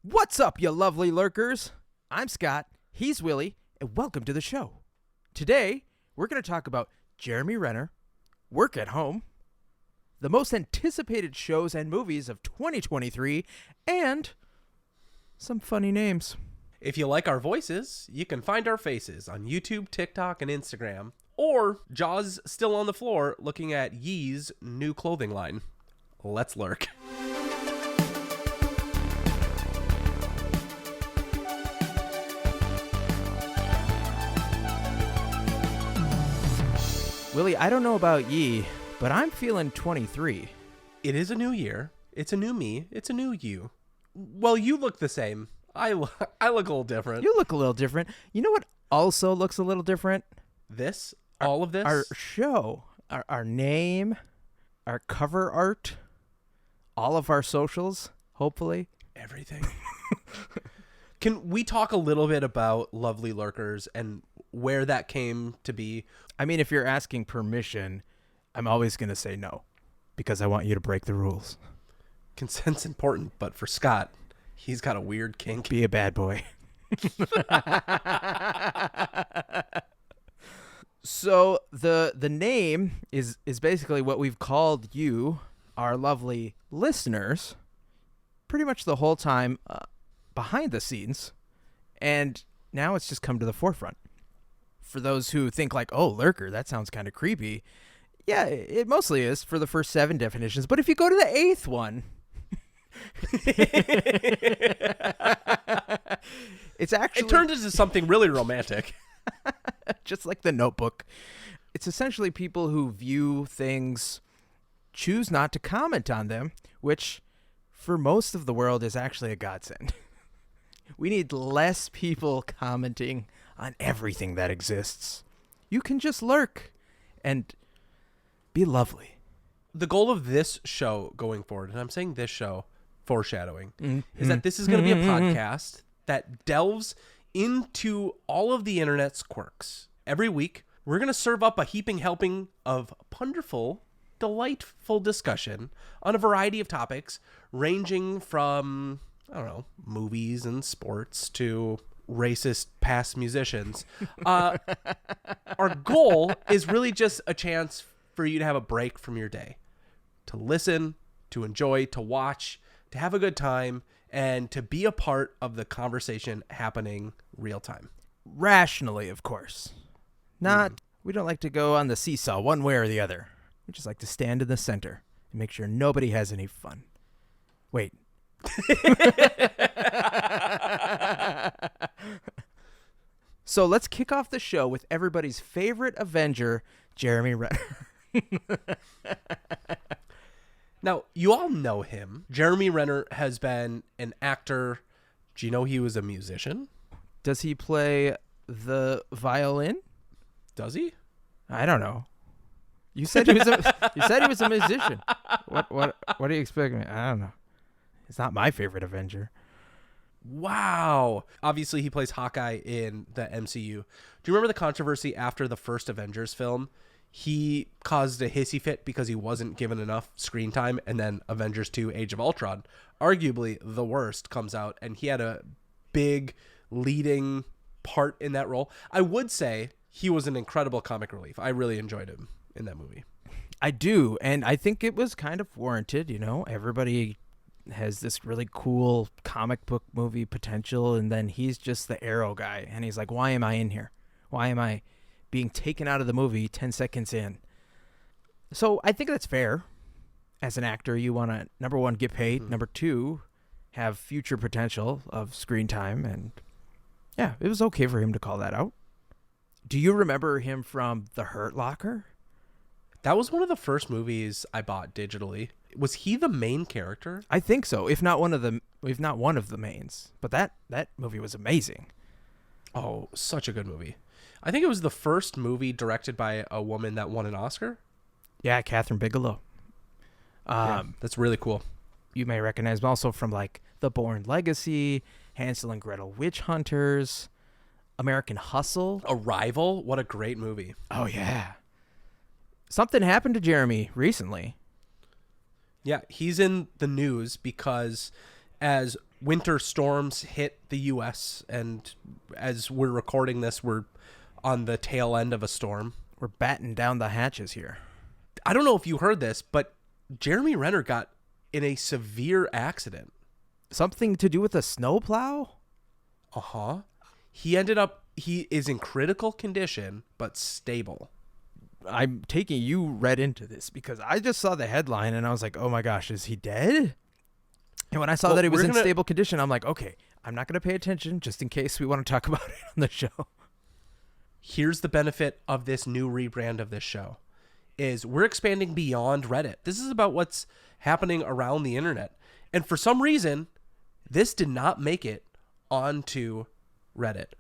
What's up, you lovely lurkers? I'm Scott, he's Willie, and welcome to the show. Today, we're going to talk about Jeremy Renner, Work at Home, the most anticipated shows and movies of 2023, and some funny names. If you like our voices, you can find our faces on YouTube, TikTok, and Instagram, or jaws still on the floor looking at Yee's new clothing line. Let's lurk. Willie, I don't know about ye, but I'm feeling 23. It is a new year. It's a new me. It's a new you. Well, you look the same. I look a little different. You look a little different. You know what also looks a little different? This? All of this? Our show, our name, our cover art, all of our socials, hopefully. Everything. Can we talk a little bit about Lovely Lurkers and where that came to be? I mean, if you're asking permission, I'm always going to say no because I want you to break the rules. Consent's important, but for Scott, he's got a weird kink. Be a bad boy. So the name is basically what we've called you, our lovely listeners, pretty much the whole time behind the scenes, and now it's just come to the forefront. For those who think like, oh, lurker, that sounds kind of creepy. Yeah, it mostly is for the first 7 definitions. But if you go to the 8th one, it's actually... It turned into something really romantic. Just like The Notebook. It's essentially people who view things, choose not to comment on them, which for most of the world is actually a godsend. We need less people commenting on everything that exists. You can just lurk and be lovely. The goal of this show going forward, and I'm saying this show, foreshadowing, is that this is going to be a podcast that delves into all of the internet's quirks. Every week, we're going to serve up a heaping helping of wonderful, delightful discussion on a variety of topics, ranging from, I don't know, movies and sports to racist past musicians. Our goal is really just a chance for you to have a break from your day, to listen, to enjoy, to watch, to have a good time, and to be a part of the conversation happening real time. Rationally, of course. We don't like to go on the seesaw one way or the other. We just like to stand in the center and make sure nobody has any fun. Wait. So let's kick off the show with everybody's favorite Avenger, Jeremy Renner. Now, you all know him. Jeremy Renner has been an actor. Do you know he was a musician? Does he play the violin? Does he? I don't know. You said he was a musician. What do you expect me? I don't know. It's not my favorite Avenger. Wow. Obviously, he plays Hawkeye in the MCU. Do you remember the controversy after the first Avengers film? He caused a hissy fit because he wasn't given enough screen time, and then Avengers 2 Age of Ultron, arguably the worst, comes out, and he had a big leading part in that role. I would say he was an incredible comic relief. I really enjoyed him in that movie. I do, and I think it was kind of warranted, you know. Everybody has this really cool comic book movie potential, and then he's just the Arrow guy, and he's like, why am I in here? Why am I being taken out of the movie 10 seconds in? So I think that's fair. As an actor, you want to, number one, get paid. Number two, have future potential of screen time. And yeah, it was okay for him to call that out. Do you remember him from The Hurt Locker? That was one of the first movies I bought digitally. Was he the main character? I think so, if not one of the mains. But that movie was amazing. Oh, such a good movie. I think it was the first movie directed by a woman that won an Oscar. Yeah, Catherine Bigelow. That's really cool. You may recognize him also from like The Bourne Legacy, Hansel and Gretel Witch Hunters, American Hustle. Arrival, what a great movie. Oh, yeah. Something happened to Jeremy recently. Yeah, he's in the news because as winter storms hit the U.S., and as we're recording this, we're on the tail end of a storm. We're batting down the hatches here. I don't know if you heard this, but Jeremy Renner got in a severe accident. Something to do with a snowplow? Uh-huh. He is in critical condition, but stable. I'm taking you read into this because I just saw the headline and I was like, oh my gosh, is he dead? And when I saw that he was in stable condition, I'm like, okay, I'm not going to pay attention just in case we want to talk about it on the show. Here's the benefit of this new rebrand of this show is we're expanding beyond Reddit. This is about what's happening around the internet. And for some reason, this did not make it onto Reddit.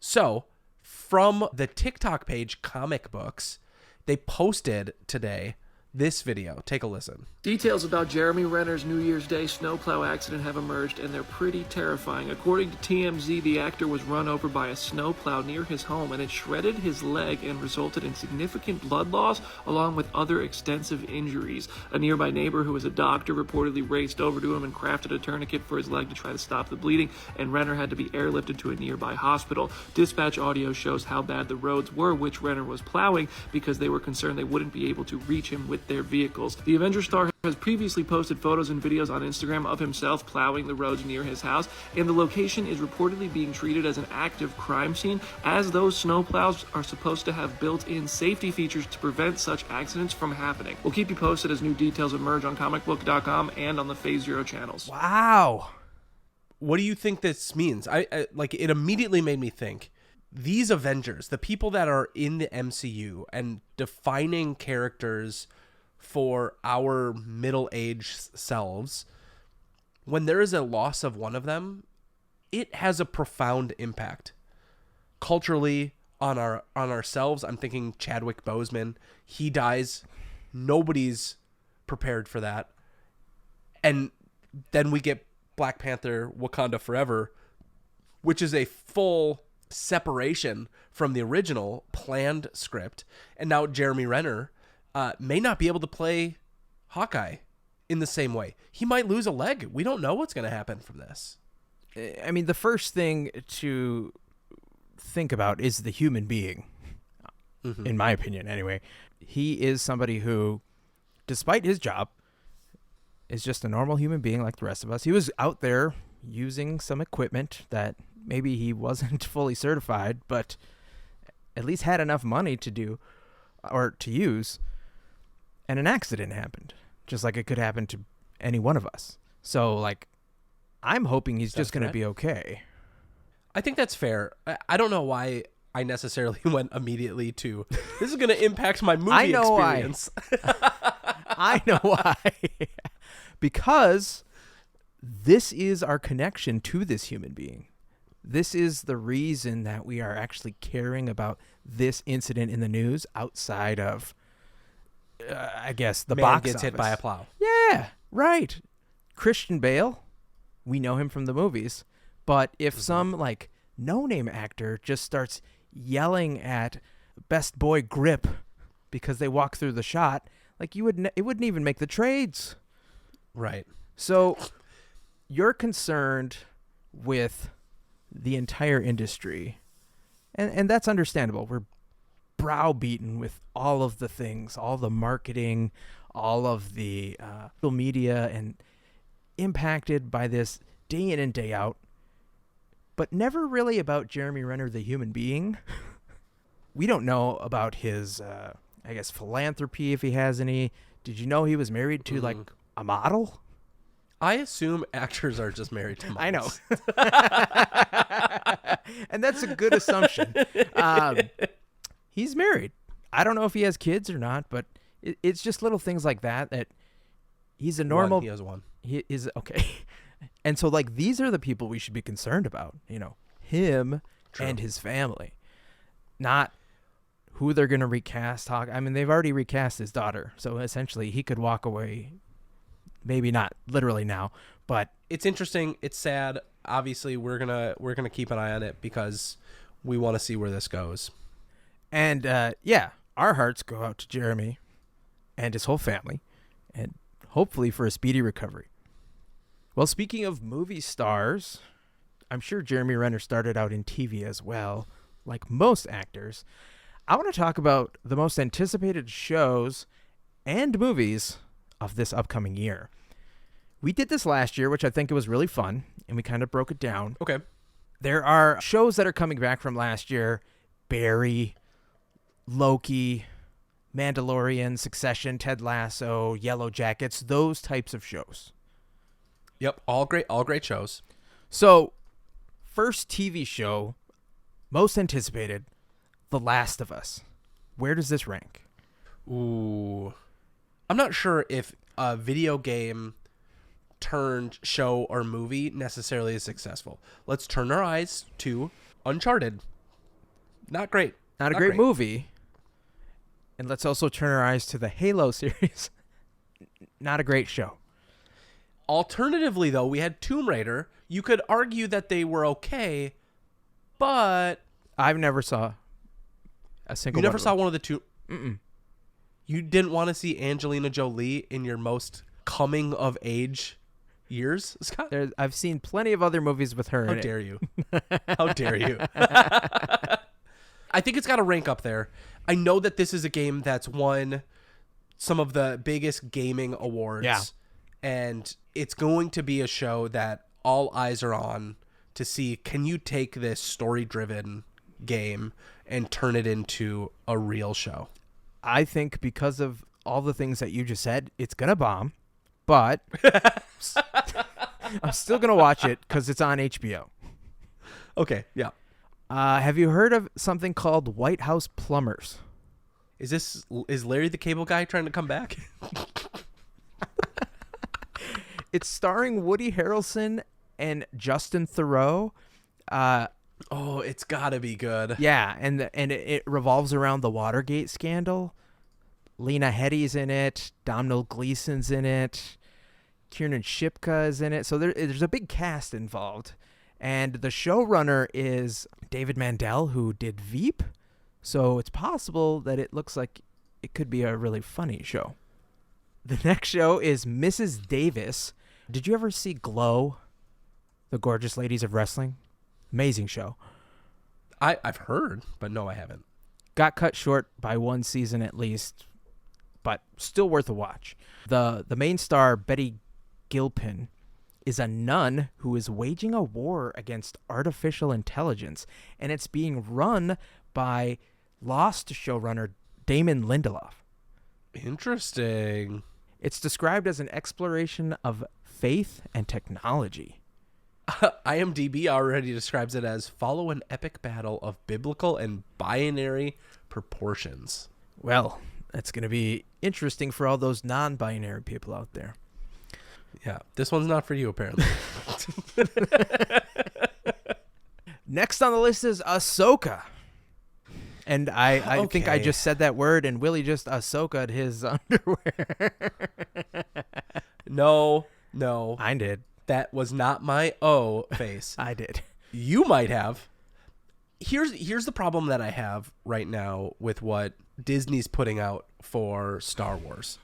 So from the TikTok page Comic Books, they posted today this video. Take a listen. Details about Jeremy Renner's New Year's Day snowplow accident have emerged, and they're pretty terrifying. According to TMZ, the actor was run over by a snowplow near his home, and it shredded his leg and resulted in significant blood loss, along with other extensive injuries. A nearby neighbor who was a doctor reportedly raced over to him and crafted a tourniquet for his leg to try to stop the bleeding, and Renner had to be airlifted to a nearby hospital. Dispatch audio shows how bad the roads were which Renner was plowing because they were concerned they wouldn't be able to reach him with their vehicles. The Avenger star has previously posted photos and videos on Instagram of himself plowing the roads near his house, and the location is reportedly being treated as an active crime scene, as those snowplows are supposed to have built-in safety features to prevent such accidents from happening. We'll keep you posted as new details emerge on comicbook.com and on the Phase Zero channels. Wow. What do you think this means? I like it immediately made me think these Avengers, the people that are in the MCU and defining characters for our middle-aged selves, when there is a loss of one of them, it has a profound impact culturally on ourselves. I'm thinking Chadwick Boseman. He dies. Nobody's prepared for that. And then we get Black Panther Wakanda Forever, which is a full separation from the original planned script. And now Jeremy Renner may not be able to play Hawkeye in the same way. He might lose a leg. We don't know what's going to happen from this. I mean, the first thing to think about is the human being, in my opinion, anyway. He is somebody who, despite his job, is just a normal human being like the rest of us. He was out there using some equipment that maybe he wasn't fully certified, but at least had enough money to do or to use. And an accident happened, just like it could happen to any one of us. So, like, I'm hoping he's just going to be okay. I think that's fair. I don't know why I necessarily went immediately to, this is going to impact my movie experience. I know why. Because this is our connection to this human being. This is the reason that we are actually caring about this incident in the news outside of, I guess, the box gets office. hit by a plow. Yeah, right. Christian Bale, we know him from the movies. But if some, like, no-name actor just starts yelling at Best Boy Grip because they walk through the shot, like, it wouldn't even make the trades. Right. So you're concerned with the entire industry, and that's understandable. We're browbeaten with all of the things, all the marketing, all of the social media, and impacted by this day in and day out, but never really about Jeremy Renner, the human being. We don't know about his, I guess, philanthropy, if he has any. Did you know he was married to, like, a model? I assume actors are just married to models. I know. And that's a good assumption. He's married. I don't know if he has kids or not, but it's just little things like that he's a normal. He has one. He is okay. And so, like, these are the people we should be concerned about, him and his family, not who they're going to recast. I mean, they've already recast his daughter. So essentially he could walk away. Maybe not literally now, but it's interesting. It's sad. Obviously, we're gonna keep an eye on it because we want to see where this goes. And our hearts go out to Jeremy and his whole family, and hopefully for a speedy recovery. Well, speaking of movie stars, I'm sure Jeremy Renner started out in TV as well, like most actors. I want to talk about the most anticipated shows and movies of this upcoming year. We did this last year, which I think it was really fun, and we kind of broke it down. Okay. There are shows that are coming back from last year: Barry, Loki, Mandalorian, Succession, Ted Lasso, Yellow Jackets, those types of shows. Yep, all great shows. So, first TV show, most anticipated, The Last of Us. Where does this rank? Ooh. I'm not sure if a video game turned show or movie necessarily is successful. Let's turn our eyes to Uncharted. Not great. Not a great movie. And let's also turn our eyes to the Halo series. Not a great show. Alternatively, though, we had Tomb Raider. You could argue that they were okay, but I've never saw a single. You never one saw one of the two. Mm-mm. You didn't want to see Angelina Jolie in your most coming of age years, Scott? I've seen plenty of other movies with her. How in dare you? How dare you? I think it's got to rank up there. I know that this is a game that's won some of the biggest gaming awards. Yeah. And it's going to be a show that all eyes are on to see, can you take this story-driven game and turn it into a real show? I think because of all the things that you just said, it's going to bomb. But I'm still going to watch it because it's on HBO. Okay, yeah. Have you heard of something called White House Plumbers? Is Larry the Cable Guy trying to come back? It's starring Woody Harrelson and Justin Theroux. It's got to be good. Yeah, and it revolves around the Watergate scandal. Lena Headey's in it. Domhnall Gleeson's in it. Kiernan Shipka is in it. So there's a big cast involved. And the showrunner is David Mandel, who did Veep. So it's possible that it looks like it could be a really funny show. The next show is Mrs. Davis. Did you ever see Glow? The Gorgeous Ladies of Wrestling? Amazing show. I've heard, but no, I haven't. Got cut short by one season at least, but still worth a watch. The main star, Betty Gilpin, is a nun who is waging a war against artificial intelligence, and it's being run by Lost showrunner Damon Lindelof. Interesting. It's described as an exploration of faith and technology. IMDb already describes it as follow an epic battle of biblical and binary proportions. Well, that's going to be interesting for all those non-binary people out there. Yeah, this one's not for you, apparently. Next on the list is Ahsoka. And I think I just said that word, and Willie just Ahsoka'd his underwear. No. I did. That was not my O face. I did. You might have. Here's the problem that I have right now with what Disney's putting out for Star Wars.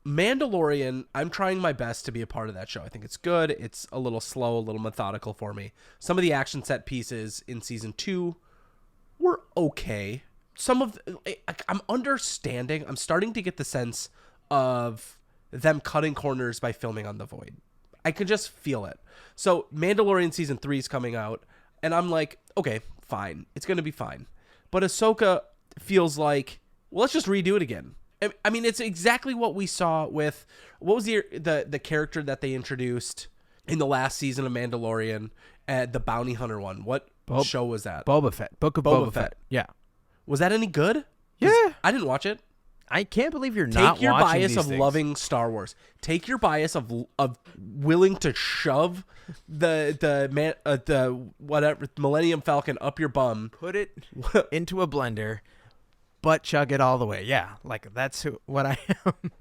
Mandalorian, I'm trying my best to be a part of that show. I think it's good. It's a little slow, a little methodical for me. Some of the action set pieces in season 2 were okay. I'm starting to get the sense of them cutting corners by filming on the Void. I could just feel it. So Mandalorian season 3 is coming out, and I'm like, okay, fine. It's going to be fine. But Ahsoka feels like, well, let's just redo it again. I mean, it's exactly what we saw with, what was the character that they introduced in the last season of Mandalorian, the bounty hunter one. What show was that? Boba Fett. Book of Boba Fett. Yeah. Was that any good? Yeah. I didn't watch it. I can't believe you're not Take your watching bias these of things. loving Star Wars. Take your bias of willing to shove the whatever Millennium Falcon up your bum. Put it into a blender, but chug it all the way. Yeah, like that's what I am.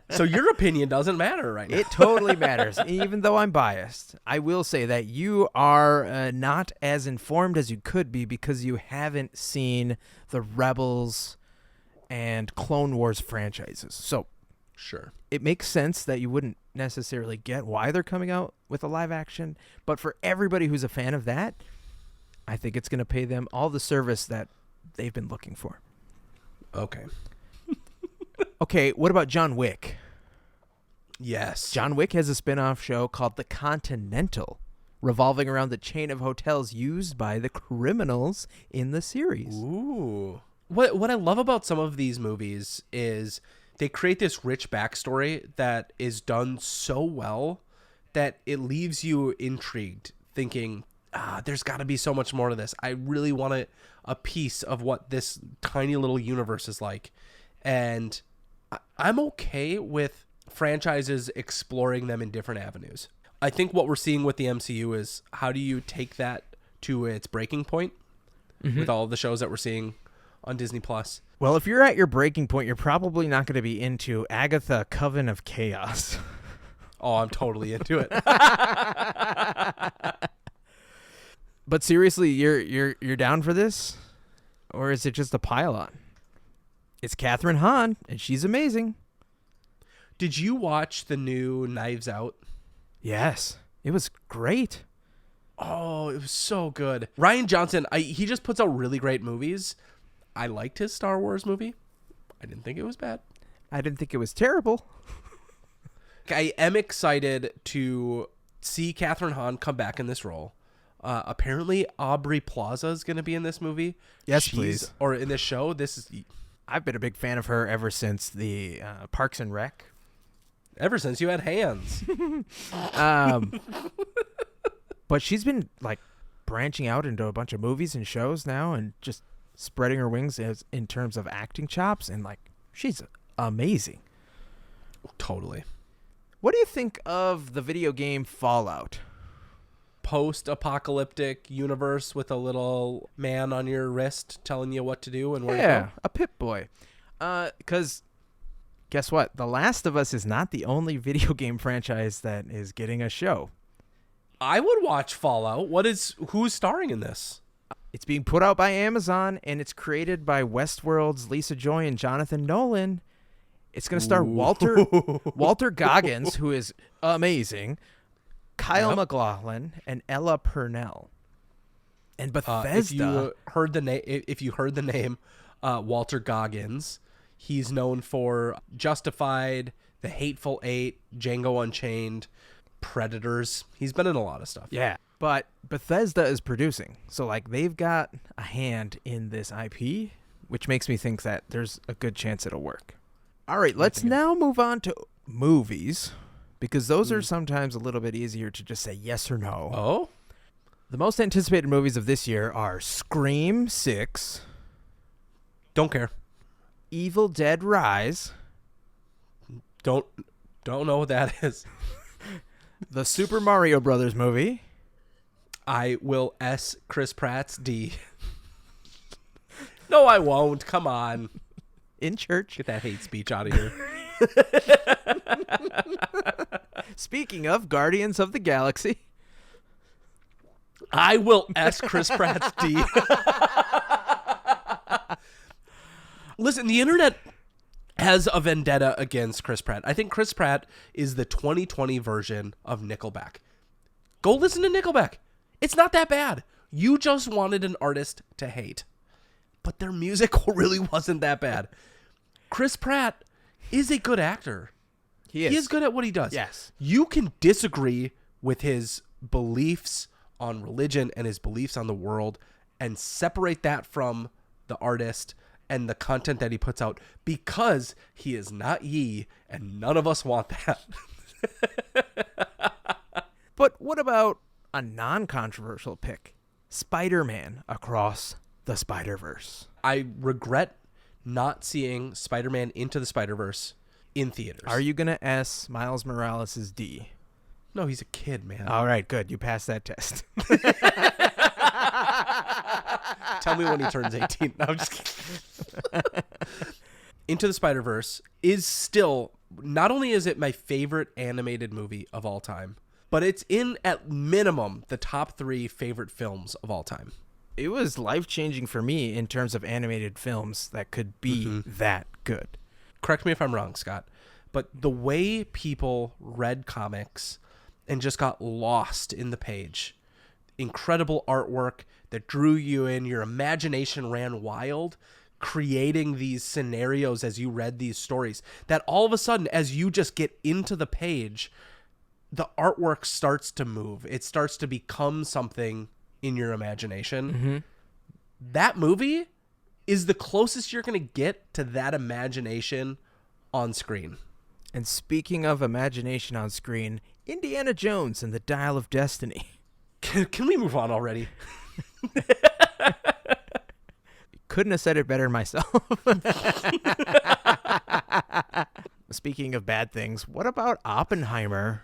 So your opinion doesn't matter right now. It totally matters. Even though I'm biased, I will say that you are not as informed as you could be because you haven't seen the Rebels and Clone Wars franchises. So Sure. It makes sense that you wouldn't necessarily get why they're coming out with a live action, but for everybody who's a fan of that, I think it's going to pay them all the service that they've been looking for. Okay. Okay, what about John Wick? Yes. John Wick has a spin-off show called The Continental, revolving around the chain of hotels used by the criminals in the series. Ooh. What I love about some of these movies is they create this rich backstory that is done so well that it leaves you intrigued, thinking, there's got to be so much more to this. I really want a piece of what this tiny little universe is like. And I'm okay with franchises exploring them in different avenues. I think what we're seeing with the MCU is how do you take that to its breaking point with all of the shows that we're seeing on Disney Plus. Well, if you're at your breaking point, you're probably not going to be into Agatha Coven of Chaos. Oh, I'm totally into it. But seriously, you're down for this? Or is it just a pile-on? It's Catherine Hahn, and she's amazing. Did you watch the new Knives Out? Yes. It was great. Oh, it was so good. Rian Johnson, he just puts out really great movies. I liked his Star Wars movie. I didn't think it was bad. I didn't think it was terrible. I am excited to see Catherine Hahn come back in this role. Apparently, Aubrey Plaza is going to be in this movie. Yes, please. Or in this show. I've been a big fan of her ever since the Parks and Rec. Ever since you had hands. But she's been like branching out into a bunch of movies and shows now and just spreading her wings in terms of acting chops, and like she's amazing. Totally. What do you think of the video game Fallout? Post-apocalyptic universe with a little man on your wrist telling you what to do and where to Yeah, go. a Pip-Boy. Because guess what? The Last of Us is not the only video game franchise that is getting a show. I would watch Fallout. Who's starring in this? It's being put out by Amazon, and it's created by Westworld's Lisa Joy and Jonathan Nolan. It's going to star Walter Goggins, who is amazing, Kyle MacLachlan, and Ella Purnell. And Bethesda. If you heard the name Walter Goggins, he's known for Justified, The Hateful Eight, Django Unchained, Predators. He's been in a lot of stuff. Yeah, but Bethesda is producing, so like they've got a hand in this IP, which makes me think that there's a good chance it'll work. All right, let's now move on to movies, because those are sometimes a little bit easier to just say yes or no. Oh? The most anticipated movies of this year are Scream 6, Don't care. Evil Dead Rise, Don't know what that is. the Super Mario Brothers movie, I will S Chris Pratt's D. No, I won't. Come on. In Church. Get that hate speech out of here. Speaking of Guardians of the Galaxy, I will S Chris Pratt's D. Listen, the internet has a vendetta against Chris Pratt. I think Chris Pratt is the 2020 version of Nickelback. Go listen to Nickelback. It's not that bad. You just wanted an artist to hate. But their music really wasn't that bad. Chris Pratt is a good actor. he is. He is good at what he does. Yes. You can disagree with his beliefs on religion and his beliefs on the world and separate that from the artist and the content that he puts out, because he is not ye, and none of us want that. But what about a non-controversial pick? Spider-Man Across the Spider-Verse. I regret not seeing Spider-Man Into the Spider-Verse in theaters. Are you going to S Miles Morales' D? No, he's a kid, man. All right, good. You passed that test. Tell me when he turns 18. No, I'm just kidding. Into the Spider-Verse is still, not only is it my favorite animated movie of all time, but it's in, at minimum, the top 3 favorite films of all time. It was life-changing for me in terms of animated films that could be that good. Correct me if I'm wrong, Scott, but the way people read comics and just got lost in the page. Incredible artwork that drew you in. Your imagination ran wild, creating these scenarios as you read these stories, that all of a sudden, as you just get into the page, the artwork starts to move. It starts to become something in your imagination. Mm-hmm. That movie is the closest you're going to get to that imagination on screen. And speaking of imagination on screen, Indiana Jones and the Dial of Destiny. Can we move on already? Couldn't have said it better myself. Speaking of bad things, what about Oppenheimer?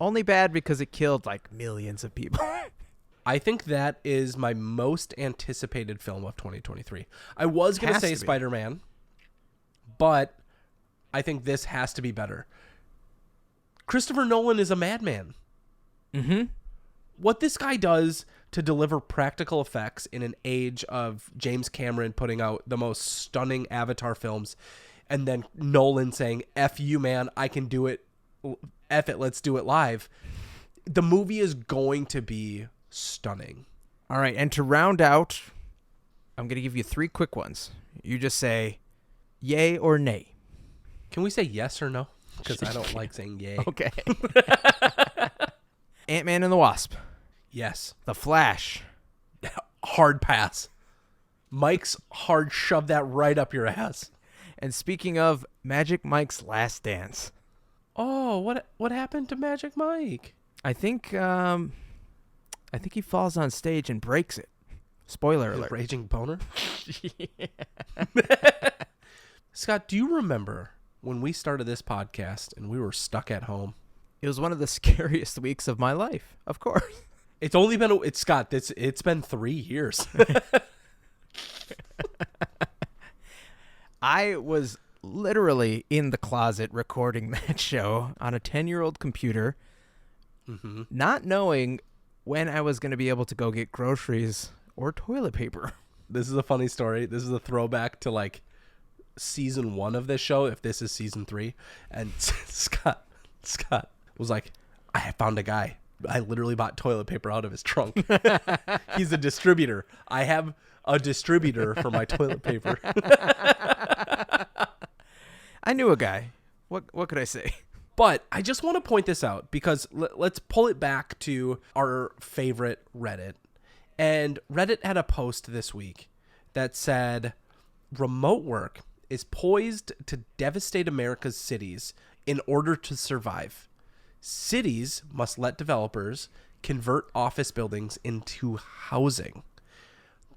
Only bad because it killed like millions of people. I think that is my most anticipated film of 2023. I was going to say Spider-Man, but I think this has to be better. Christopher Nolan is a madman. Mm-hmm. What this guy does to deliver practical effects in an age of James Cameron putting out the most stunning Avatar films, and then Nolan saying, F you, man, I can do it. F it, let's do it live. The movie is going to be stunning. All right, and to round out, I'm going to give you 3 quick ones. You just say yay or nay. Can we say yes or no? Because I don't like saying yay. Okay. Ant-Man and the Wasp. Yes. The Flash. Hard pass. Mike's hard shove that right up your ass. And speaking of Magic Mike's Last Dance. Oh, what happened to Magic Mike? I think he falls on stage and breaks it. Spoiler alert. Raging boner? Scott, do you remember when we started this podcast and we were stuck at home? It was one of the scariest weeks of my life, of course. It's only been Scott, it's been 3 years. I was literally in the closet recording that show on a 10-year-old computer, not knowing when I was going to be able to go get groceries or toilet paper. This is a funny story. This is a throwback to like season 1 of this show, if this is season 3. And Scott was like, I found a guy. I literally bought toilet paper out of his trunk. He's a distributor. I have a distributor for my toilet paper. I knew a guy. What could I say? But I just want to point this out because let's pull it back to our favorite Reddit. And Reddit had a post this week that said, remote work is poised to devastate America's cities in order to survive. Cities must let developers convert office buildings into housing.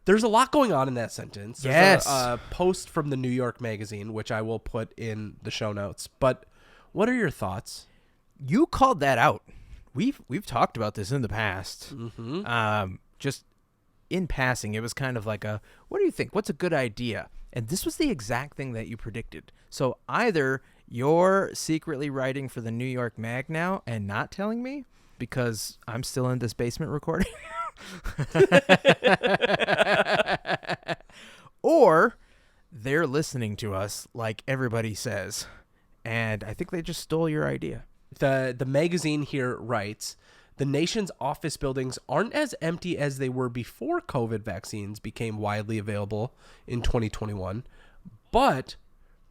There's a lot going on in that sentence. There's yes. a post from the New York Magazine, which I will put in the show notes. But what are your thoughts? You called that out. We've talked about this in the past. Mm-hmm. Just in passing, it was kind of like what do you think? What's a good idea? And this was the exact thing that you predicted. So either you're secretly writing for the New York Mag now and not telling me because I'm still in this basement recording. Or they're listening to us like everybody says. And I think they just stole your idea. The magazine here writes, the nation's office buildings aren't as empty as they were before COVID vaccines became widely available in 2021, but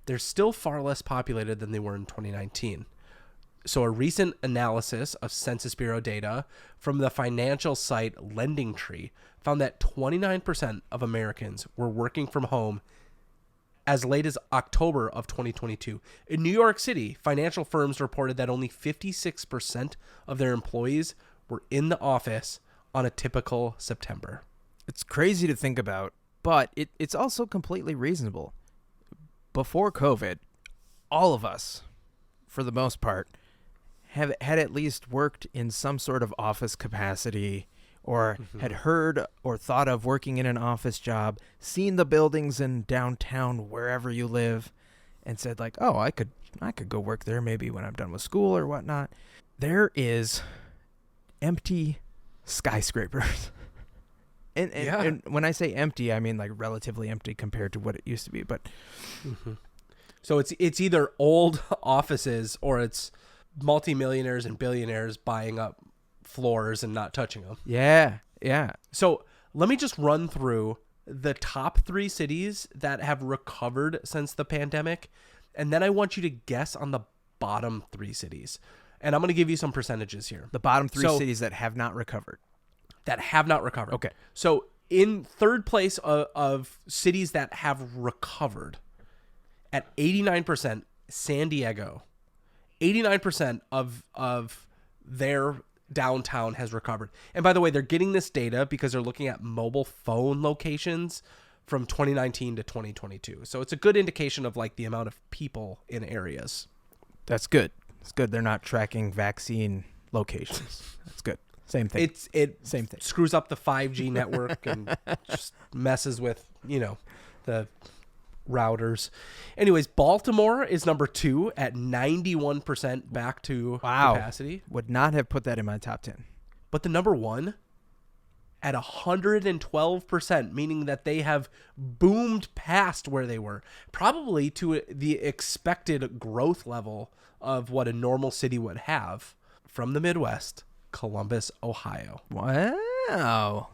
they're still far less populated than they were in 2019. So a recent analysis of Census Bureau data from the financial site LendingTree found that 29% of Americans were working from home as late as October of 2022. In New York City, financial firms reported that only 56% of their employees were in the office on a typical September. It's crazy to think about, but it's also completely reasonable. Before COVID, all of us, for the most part, had at least worked in some sort of office capacity or had heard or thought of working in an office job, seen the buildings in downtown wherever you live, and said like, oh, I could go work there maybe when I'm done with school or whatnot. There is empty skyscrapers. And when I say empty, I mean like relatively empty compared to what it used to be. But So it's either old offices or it's multimillionaires and billionaires buying up floors and not touching them. Yeah. Yeah. So let me just run through the top 3 cities that have recovered since the pandemic. And then I want you to guess on the bottom 3 cities. And I'm going to give you some percentages here. The bottom 3 cities that have not recovered. That have not recovered. Okay. So in third place of cities that have recovered at 89%, San Diego. 89% of their downtown has recovered. And by the way, they're getting this data because they're looking at mobile phone locations from 2019 to 2022. So it's a good indication of like the amount of people in areas. That's good. It's good. They're not tracking vaccine locations. That's good. Same thing. Same thing. Screws up the 5G network and just messes with, the routers. Anyways, Baltimore is number 2 at 91% back to capacity. Would not have put that in my top 10. But the number 1 at 112%, meaning that they have boomed past where they were, probably to the expected growth level of what a normal city would have. From the Midwest, Columbus, Ohio. Wow.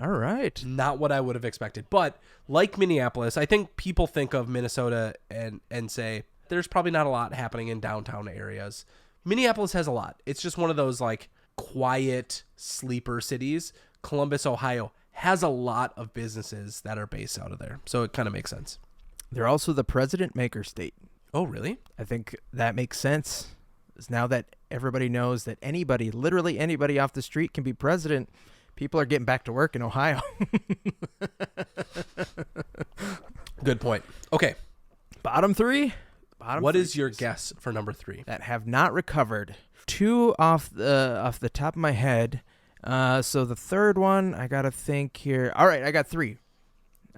All right. Not what I would have expected. But like Minneapolis, I think people think of Minnesota and say, there's probably not a lot happening in downtown areas. Minneapolis has a lot. It's just one of those like quiet sleeper cities. Columbus, Ohio has a lot of businesses that are based out of there. So it kind of makes sense. They're also the president maker state. Oh, really? I think that makes sense. It's now that everybody knows that anybody, literally anybody off the street can be president, people are getting back to work in Ohio. Good point. Okay. Bottom 3. What is your guess for number 3? That have not recovered. 2 off the top of my head. So the third one, I got to think here. All right, I got 3.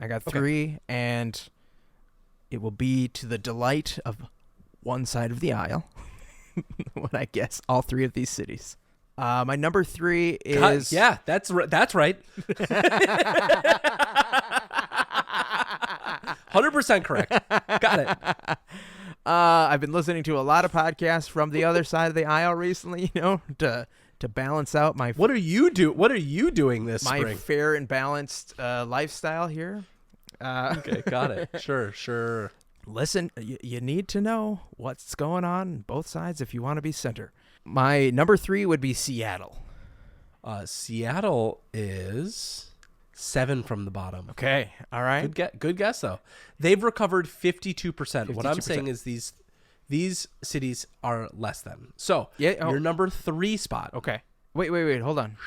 Okay. And it will be to the delight of one side of the aisle when I guess all 3 of these cities. My number 3 is... Yeah, that's right. 100% correct. Got it. I've been listening to a lot of podcasts from the other side of the aisle recently, to balance out my... What are you doing this spring? My fair and balanced lifestyle here. Okay, got it. Sure. Listen, you need to know what's going on both sides if you want to be center. My number 3 would be Seattle. Seattle is 7 from the bottom. Okay, all right. Good guess, though. They've recovered 52%. What I'm saying is these cities are less than. So, your number 3 spot. Okay. Wait, hold on.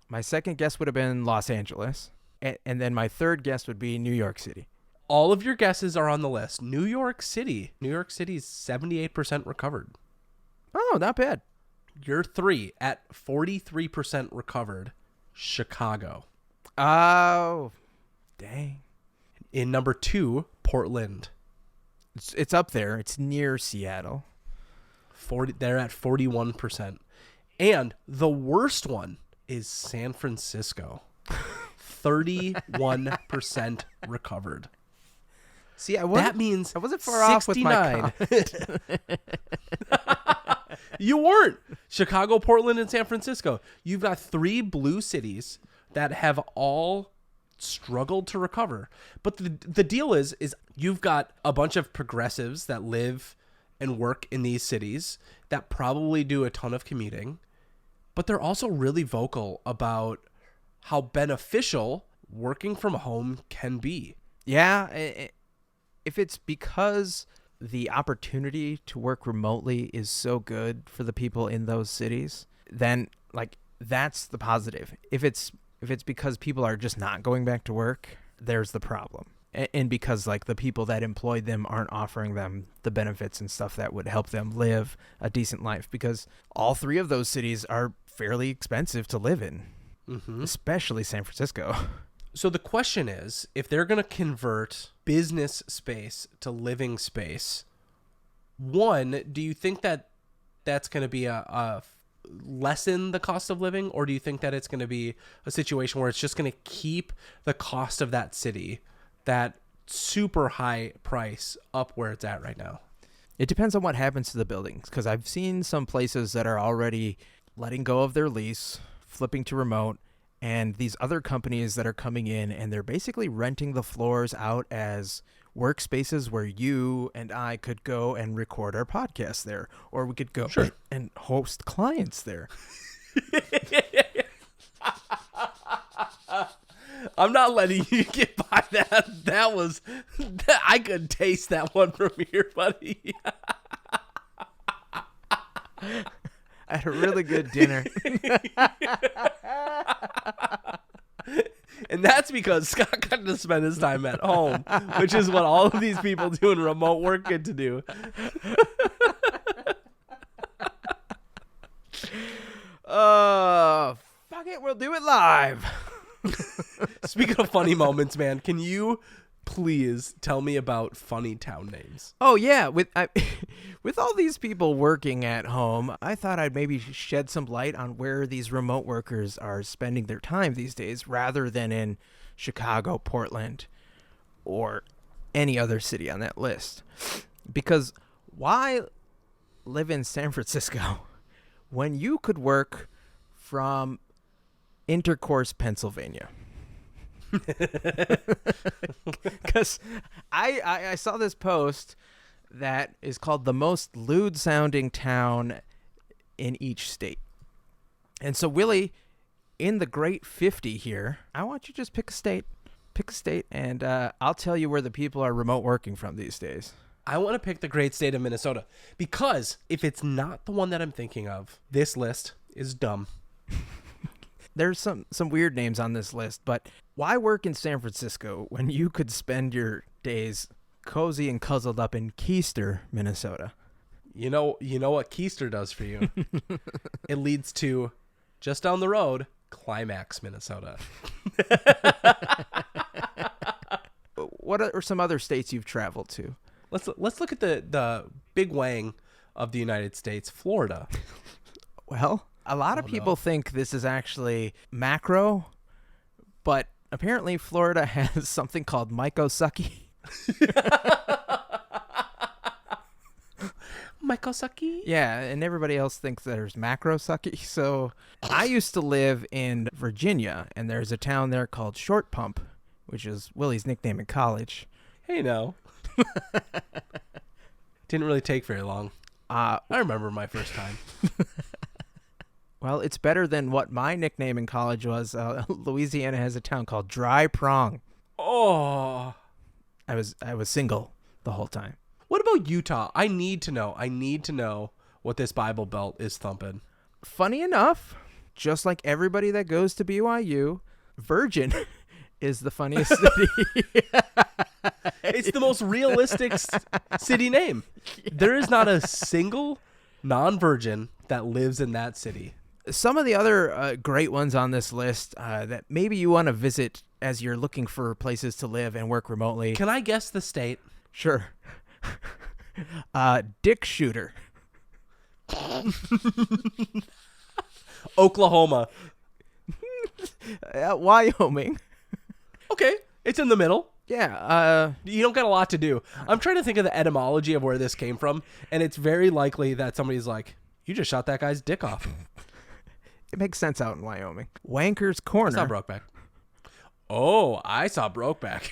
My second guess would have been Los Angeles. And then my third guess would be New York City. All of your guesses are on the list. New York City is 78% recovered. Oh, not bad. Your 3 at 43% recovered. Chicago. Oh, dang. In number 2, Portland. It's up there. It's near Seattle. They're at 41%. And the worst one is San Francisco. 31% recovered. See, I wasn't far off with my comment. You weren't. Chicago, Portland, and San Francisco. You've got 3 blue cities that have all struggled to recover. But the deal is you've got a bunch of progressives that live and work in these cities that probably do a ton of commuting, but they're also really vocal about how beneficial working from home can be. Yeah, if it's because the opportunity to work remotely is so good for the people in those cities, then like that's the positive. If it's because people are just not going back to work, there's the problem. And because like the people that employed them aren't offering them the benefits and stuff that would help them live a decent life, because all 3 of those cities are fairly expensive to live in, especially San Francisco. So the question is, if they're going to convert business space to living space, one, do you think that that's going to be a lessen the cost of living, or do you think that it's going to be a situation where it's just going to keep the cost of that city, that super high price up where it's at right now. It depends on what happens to the buildings, because I've seen some places that are already letting go of their lease, flipping to remote, and these other companies that are coming in, and they're basically renting the floors out as workspaces where you and I could go and record our podcast there, or we could go and host clients there. I'm not letting you get by that. I could taste that one from here, buddy. I had a really good dinner. And that's because Scott got to spend his time at home, which is what all of these people doing remote work get to do. Fuck it, we'll do it live. Speaking of funny moments, man, can you please tell me about funny town names? Oh yeah, with all these people working at home, I thought I'd maybe shed some light on where these remote workers are spending their time these days, rather than in Chicago, Portland, or any other city on that list. Because why live in San Francisco when you could work from Intercourse, Pennsylvania? Because I saw this post that is called the most lewd sounding town in each state. And so, Willie, in the great 50 here, I want you to just pick a state, and I'll tell you where the people are remote working from these days. I want to pick the great state of Minnesota, because if it's not the one that I'm thinking of, this list is dumb. There's some weird names on this list, but why work in San Francisco when you could spend your days cozy and cuddled up in Keister, Minnesota? You know what Keister does for you? It leads to, just down the road, Climax, Minnesota. What are some other states you've traveled to? Let's look at the big wang of the United States, Florida. Well, a lot of people think this is actually macro, but apparently Florida has something called Mycosukky. Mycosukky? Yeah, and everybody else thinks there's macro-sucky. So I used to live in Virginia, and there's a town there called Short Pump, which is Willie's nickname in college. Hey, no. Didn't really take very long. I remember my first time. Well, it's better than what my nickname in college was. Louisiana has a town called Dry Prong. Oh. I was single the whole time. What about Utah? I need to know what this Bible Belt is thumping. Funny enough, just like everybody that goes to BYU, Virgin is the funniest city. It's the most realistic city name. There is not a single non-virgin that lives in that city. Some of the other great ones on this list that maybe you want to visit as you're looking for places to live and work remotely. Can I guess the state? Sure. Dick Shooter. Oklahoma. Wyoming. Okay, it's in the middle. Yeah. You don't got a lot to do. I'm trying to think of the etymology of where this came from, and it's very likely that somebody's like, you just shot that guy's dick off. It makes sense out in Wyoming. Wanker's Corner. I saw Brokeback. Oh, I saw Brokeback.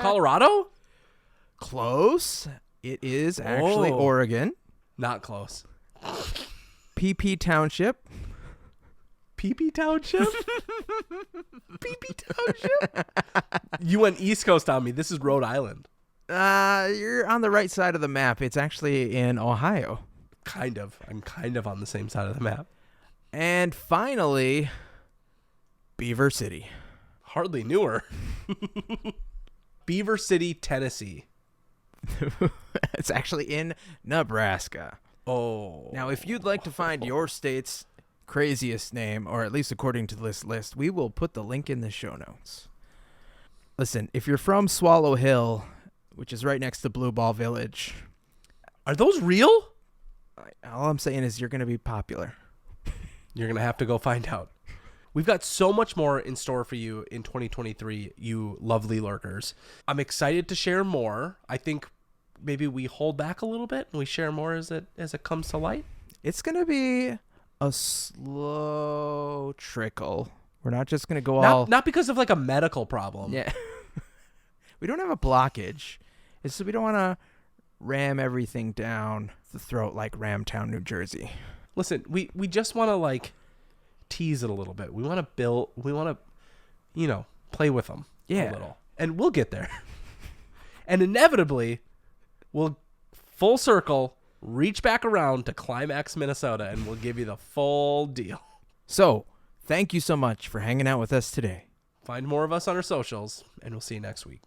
Colorado? Close. It is actually Oregon. Not close. PP Township. PP Township? PP Township? You went East Coast on me. This is Rhode Island. You're on the right side of the map. It's actually in Ohio. Kind of. I'm kind of on the same side of the map. And finally, Beaver City. Hardly knew her. Beaver City, Tennessee. It's actually in Nebraska. Oh. Now, if you'd like to find your state's craziest name, or at least according to this list, we will put the link in the show notes. Listen, if you're from Swallow Hill, which is right next to Blue Ball Village, Are those real? all I'm saying is you're going to be popular. You're going to have to go find out. We've got so much more in store for you in 2023, you lovely lurkers. I'm excited to share more. I think maybe we hold back a little bit and we share more as it comes to light. It's going to be a slow trickle. We're not just going to go all... Not because of like a medical problem. Yeah. We don't have a blockage. It's we don't want to ram everything down the throat like Ramtown, New Jersey. Listen, we just want to like tease it a little bit. We want to build, we want to, play with them a little. And we'll get there. And inevitably, we'll full circle, reach back around to Climax, Minnesota, and we'll give you the full deal. So, thank you so much for hanging out with us today. Find more of us on our socials, and we'll see you next week.